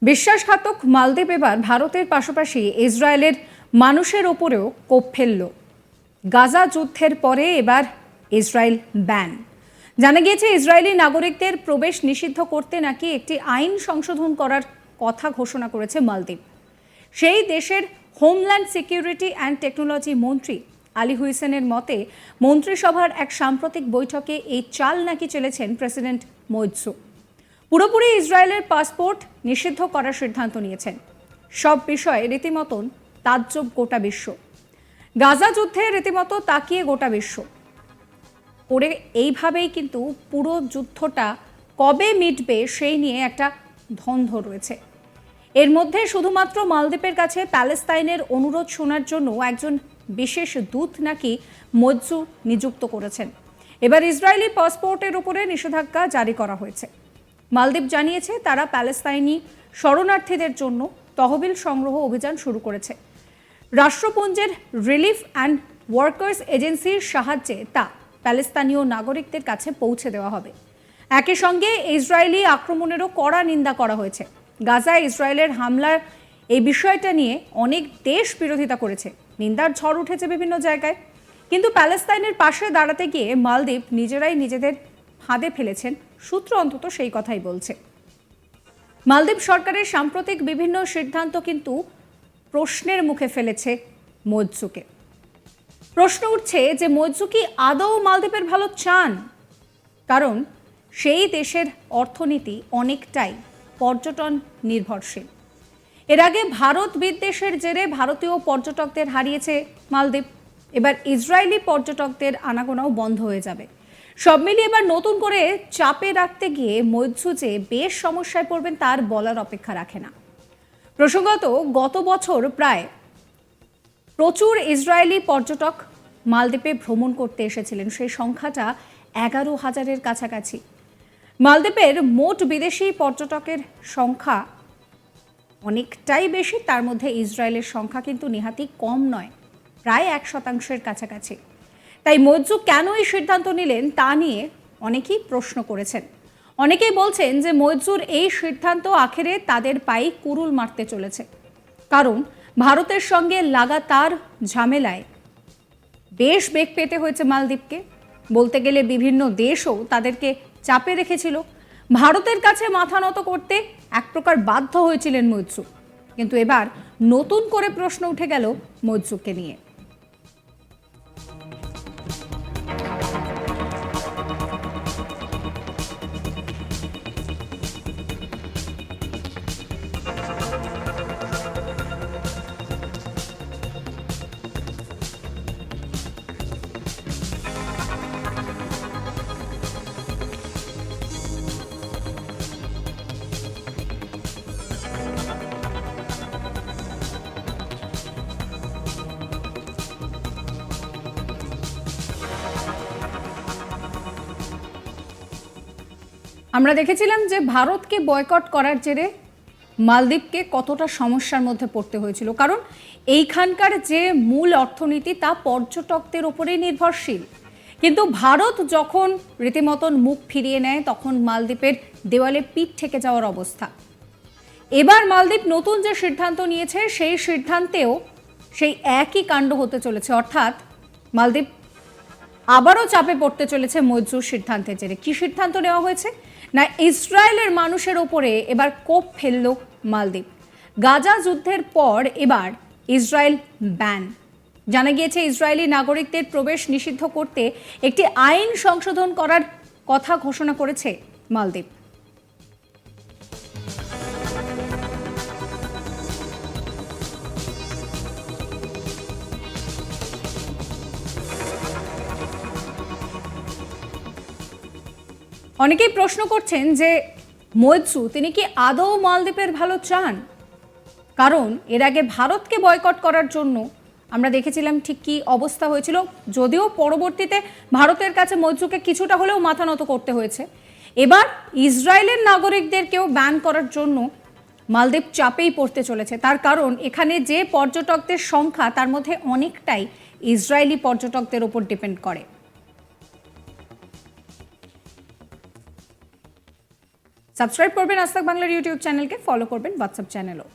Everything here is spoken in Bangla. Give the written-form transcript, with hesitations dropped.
বিশ্বাসঘাতক মালদ্বীপ এবার ভারতের পাশাপাশি ইসরায়েলের মানুষের ওপরেও কোপ ফেলল। গাজা যুদ্ধের পরে এবার ইসরায়েল ব্যান। জানা গিয়েছে ইসরায়েলি নাগরিকদের প্রবেশ নিষিদ্ধ করতে নাকি একটি আইন সংশোধন করার কথা ঘোষণা করেছে মালদ্বীপ। সেই দেশের হোমল্যান্ড সিকিউরিটি অ্যান্ড টেকনোলজি মন্ত্রী আলী হুইসেনের মতে মন্ত্রিসভার এক সাম্প্রতিক বৈঠকে এই চাল নাকি চলেছেন প্রেসিডেন্ট মোইৎজু। পুরোপুরি ইসরায়েলের পাসপোর্ট নিষিদ্ধ করার সিদ্ধান্ত নিয়েছেন। সব বিষয়ে রীতিমতন তাজ্জব গোটা বিশ্ব। গাজা যুদ্ধে রীতিমতো তাকিয়ে গোটা বিশ্ব করে এইভাবেই কিন্তু পুরো যুদ্ধটা কবে মিটবে সেই নিয়ে একটা দ্বন্দ্ব রয়েছে। এর মধ্যে শুধুমাত্র মালদ্বীপের কাছে প্যালেস্তাইনের অনুরোধ শোনার জন্য একজন বিশেষ দূত নাকি মোইৎজু নিযুক্ত করেছেন। এবার ইসরায়েলি পাসপোর্টের উপরে নিষেধাজ্ঞা জারি করা হয়েছে। মালদ্বীপ জানিয়েছে তারা প্যালেস্তাইনি শরণার্থীদের জন্য তহবিল সংগ্রহ অভিযান শুরু করেছে। রাষ্ট্রপুঞ্জের রিলিফ অ্যান্ড ওয়ার্কার্স এজেন্সির সাহায্যে তা প্যালেস্তানীয় নাগরিকদের কাছে পৌঁছে দেওয়া হবে। একই সঙ্গে ইসরায়েলি আক্রমণেরও কড়া নিন্দা করা হয়েছে। গাজায় ইসরায়েলের হামলার এই বিষয়টা নিয়ে অনেক দেশ বিরোধিতা করেছে, নিন্দার ঝড় উঠেছে বিভিন্ন জায়গায়। কিন্তু প্যালেস্তাইনের পাশে দাঁড়াতে গিয়ে মালদ্বীপ নিজেরাই নিজেদের ফাঁদে ফেলেছেন, সূত্র অন্তত সেই কথাই বলছে। মালদ্বীপ সরকারের সাম্প্রতিক বিভিন্ন সিদ্ধান্ত কিন্তু প্রশ্নের মুখে ফেলেছে মোইৎজুকে। প্রশ্ন উঠছে যে মোইৎজু কি আদৌ মালদ্বীপের ভালো চান? কারণ সেই দেশের অর্থনীতি অনেকটাই পর্যটন নির্ভরশীল। এর আগে ভারত বিদ্বেষের জেরে ভারতীয় পর্যটকদের হারিয়েছে মালদ্বীপ। এবার ইসরায়েলি পর্যটকদের আনাগোনাও বন্ধ হয়ে যাবে। সব মিলিয়ে এবার নতুন করে চাপে রাখতে গিয়ে মোইৎজু যে বেশ সমস্যায় পড়বেন তার বলার অপেক্ষা রাখে না। প্রসঙ্গত গত বছর প্রায় প্রচুর ইসরায়েলি পর্যটক মালদ্বীপে ভ্রমণ করতে এসেছিলেন। সেই সংখ্যাটা 11,000-এর কাছাকাছি। মালদ্বীপের মোট বিদেশি পর্যটকের সংখ্যা অনেকটাই বেশি, তার মধ্যে ইসরায়েলের সংখ্যা কিন্তু নেহাতি কম নয়, প্রায় 1% কাছাকাছি। তাই মোইৎজু কেন এই সিদ্ধান্ত নিলেন তা নিয়ে অনেকেই প্রশ্ন করেছেন। অনেকেই বলছেন যে মোইৎজুর এই সিদ্ধান্ত আখেরে তাদের পায়ে কুরুল মারতে চলেছে। কারণ ভারতের সঙ্গে লাগাতার ঝামেলায় বেশ বেগ পেতে হয়েছে মালদ্বীপকে। বলতে গেলে বিভিন্ন দেশও তাদেরকে চাপে রেখেছিল। ভারতের কাছে মাথা নত করতে এক প্রকার বাধ্য হয়েছিলেন মোইৎজু। কিন্তু এবার নতুন করে প্রশ্ন উঠে গেল মোইৎজুকে নিয়ে। আমরা দেখেছিলাম যে ভারতকে বয়কট করার জেরে মালদ্বীপকে কতটা সমস্যার মধ্যে পড়তে হয়েছিল। কারণ এইখানকার যে মূল অর্থনীতি তা পর্যটকদের ওপরেই নির্ভরশীল। কিন্তু ভারত যখন রীতিমতন মুখ ফিরিয়ে নেয় তখন মালদ্বীপের দেওয়ালে পিঠ ঠেকে যাওয়ার অবস্থা। এবার মালদ্বীপ নতুন যে সিদ্ধান্ত নিয়েছে সেই সিদ্ধান্তেও সেই একই কাণ্ড হতে চলেছে। অর্থাৎ মালদ্বীপ আবারও চাপে পড়তে চলেছে মোইৎজুর সিদ্ধান্তের জেরে। কি সিদ্ধান্ত নেওয়া হয়েছে না, ইসরায়েলের মানুষের ওপরে এবার কোপ ফেলল মালদ্বীপ। গাজা যুদ্ধের পর এবার ইসরায়েল ব্যান। জানা গিয়েছে ইসরায়েলি নাগরিকদের প্রবেশ নিষিদ্ধ করতে একটি আইন সংশোধন করার কথা ঘোষণা করেছে মালদ্বীপ। অনেকেই প্রশ্ন করছেন যে মোইৎজু তিনি কি আদৌ মালদ্বীপের ভালো চান? কারণ এর আগে ভারতকে বয়কট করার জন্য আমরা দেখেছিলাম ঠিক কি অবস্থা হয়েছিল। যদিও পরবর্তীতে ভারতের কাছে মোইৎজুকে কিছুটা হলেও মাথা নত করতে হয়েছে। এবার ইসরায়েলের নাগরিকদেরকেও ব্যান করার জন্য মালদ্বীপ চাপেই পড়তে চলেছে। তার কারণ এখানে যে পর্যটকদের সংখ্যা তার মধ্যে অনেকটাই ইসরায়েলি পর্যটকদের ওপর ডিপেন্ড করে। সাবস্ক্রাইব করবেন আজ তাক বাংলার ইউটিউব চ্যানেলকে, ফলো করবেন হোয়াটসঅ্যাপ চ্যানেলও।